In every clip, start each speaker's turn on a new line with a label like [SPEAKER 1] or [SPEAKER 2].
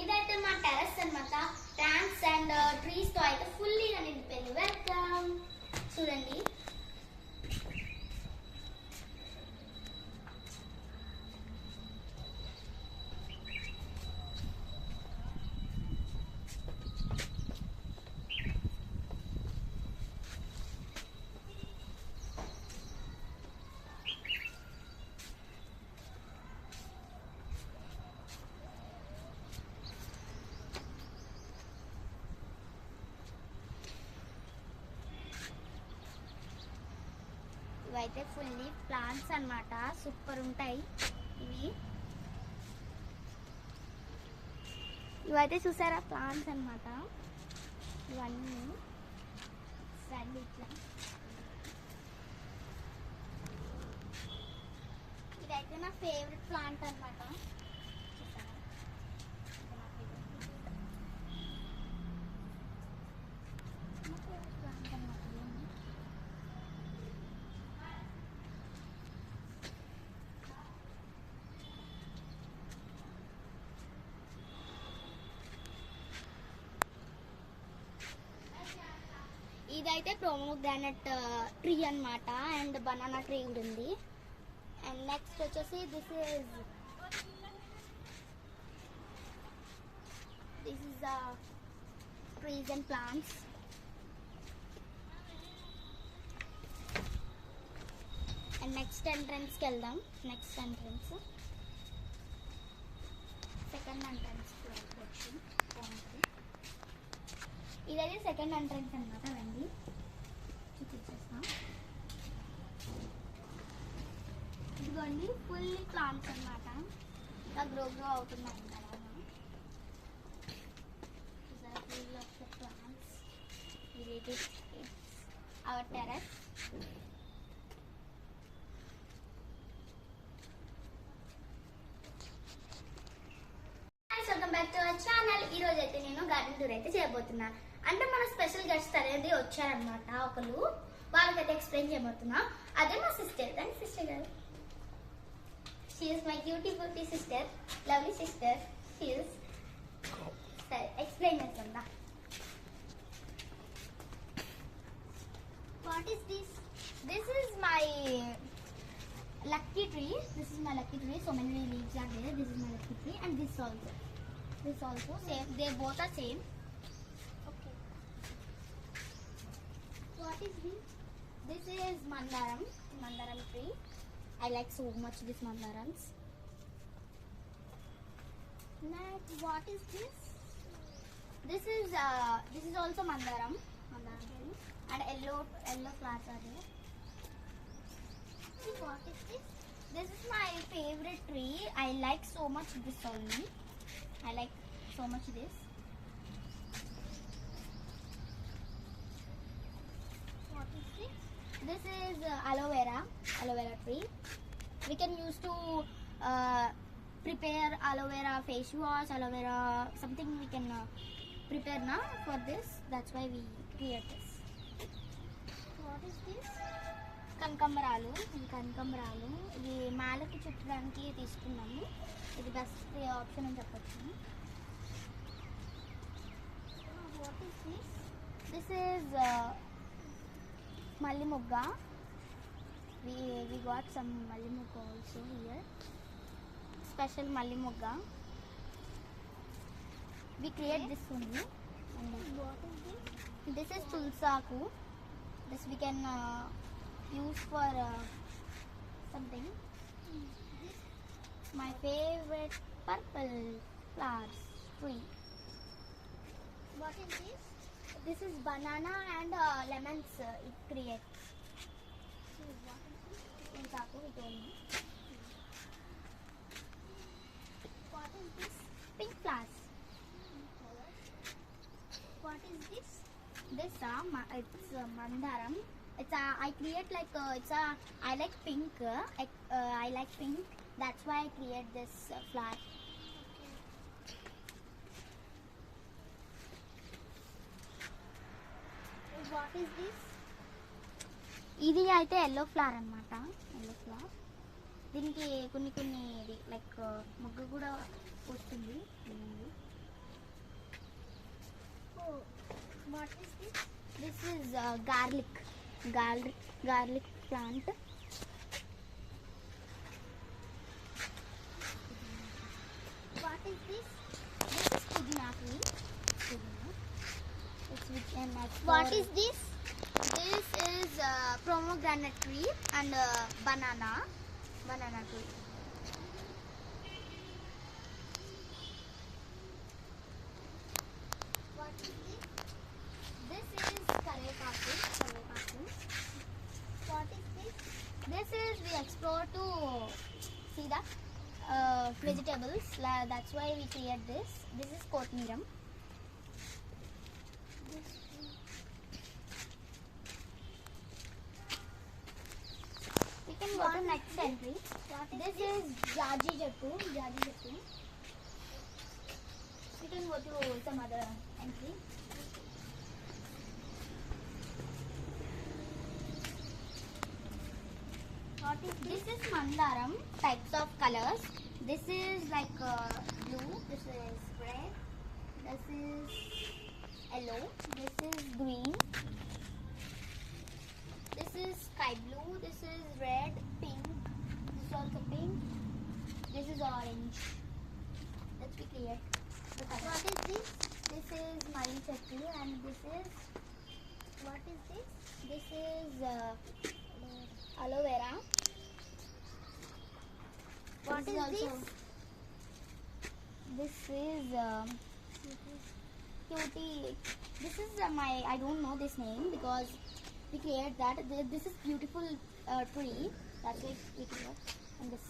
[SPEAKER 1] ఇదైతే మా టెర్రస్ అన్నమాట. ప్లాంట్స్ అండ్ ట్రీస్ తో అయితే ఫుల్లీగా నిండిపోయింది. వెల్కమ్. చూడండి, ఇవైతే ఫుల్లీ ప్లాంట్స్ అన్నమాట. సూపర్ ఉంటాయి ఇవైతే చూసారా ప్లాంట్స్ అన్నమాట. ఇవన్నీ ఇట్లా. ఇదైతే నా ఫేవరెట్ ప్లాంట్ అన్నమాట. ఇదైతే ప్రోమోగ్రానైట్ ట్రీ అన్నమాట. అండ్ బనానా ట్రీ కూడా ఉంది. అండ్ నెక్స్ట్ వచ్చేసి this is trees and plants. And next ఎంట్రన్స్కి వెళ్దాం. Next entrance, second entrance. ఇదైతే సెకండ్ ఎంట్రన్స్ అనమాట. రండి చూపించేస్తాం. ఇదిగోండి ఫుల్లీ ప్లాంట్స్ అనమాట. ఇంకా గ్రో అవుతున్నాయి కదా. Full of the plants. It's our terrace. Welcome back to our channel. ఈ రోజు అయితే నేను గార్డెన్ టూర్ అయితే చేయబోతున్నా. అంటే మన స్పెషల్ గెస్ట్ అనేది వచ్చారనమాట ఒకరు. వాళ్ళకైతే ఎక్స్ప్లెయిన్ చేయబోతున్నా. అదే మా సిస్టర్. దాని సిస్టర్ గారు, she is my beauty sister, lovely sister. She is సరే ఎక్స్ప్లెయిన్ చేస్తుందా. What is this? This is my lucky tree. This is my lucky tree. So many leaves are there. This is my lucky tree. And this also same. They both are same. Okay. What is this? This is mandaram tree. I like so much this mandarams. Next, what is this? This is also mandaram tree. And yellow flowers are there. What is this? This is my favorite tree. I like so much this only. I like so much this. What is this? This is aloe vera tree. We can use to prepare aloe vera face wash, aloe vera something we can prepare now for this. That's why we create this. What is this? కనకాంబరాలు. ఇది మాలకి చుట్టడానికి తీసుకున్నాము. ఇది best option అని చెప్పచ్చు. What is this? This is మల్లి మొగ్గ. We got some మల్లి మొగ్గ ఆల్సో హియర్. స్పెషల్ మల్లి మొగ్గ. We create this only. What is this? This is తులసాకు. This we can use for something. My favorite purple flowers tree. What is this? This is banana and lemons. It creates. What is this? Pink flowers. What is this? This it's mandaram. I create like I like pink. I like pink. That's why I create this flower. What is this? ఇది అయితే yellow flower అన్నమాట. Yellow flower. దీనికి కొన్ని like మొగ్గ కూడా వస్తుంది. What is this? This is garlic plant. What is this? This is pudina tree. Pudina. It's with an What is this? This is pomegranate tree and banana tree. What is this? This is karekaku. What is this? This is we explore to see the vegetables. That's why we create this. This is kotmiram. We can go to next entry. This is jaji jettu. We can go to some other entry. What is this? Is mandaram. Types of colors. This is like blue. This is red. This is yellow. This is green. This is sky blue. This is red, pink. This is also pink. This is orange. Let's be clear. What is this? This is Mari Chatti and this is what is this? This is aloe vera. What is this? This is cutie. This is I don't know this name because we create that. This is beautiful tree. That's why we create. And this.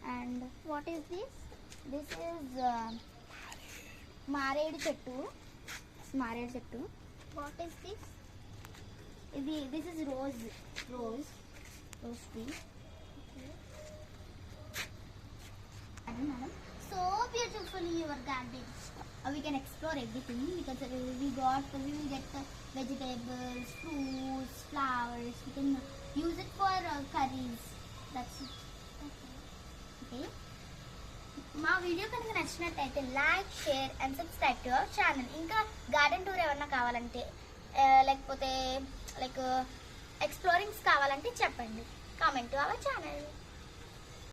[SPEAKER 1] And what is this? This is Mared Chettu. What is this? This is rose tree. Okay. So beautiful in your garden. We can explore everything because we will get vegetables, fruits, flowers. We can use it for curries. That's it. Okay. మా video కనుక నచ్చినట్టయితే like, share and subscribe to our channel. ఇంకా garden tour ఏమన్నా కావాలంటే లేకపోతే ఎక్స్ప్లోరింగ్స్ కావాలంటే చెప్పండి. Comment to our channel.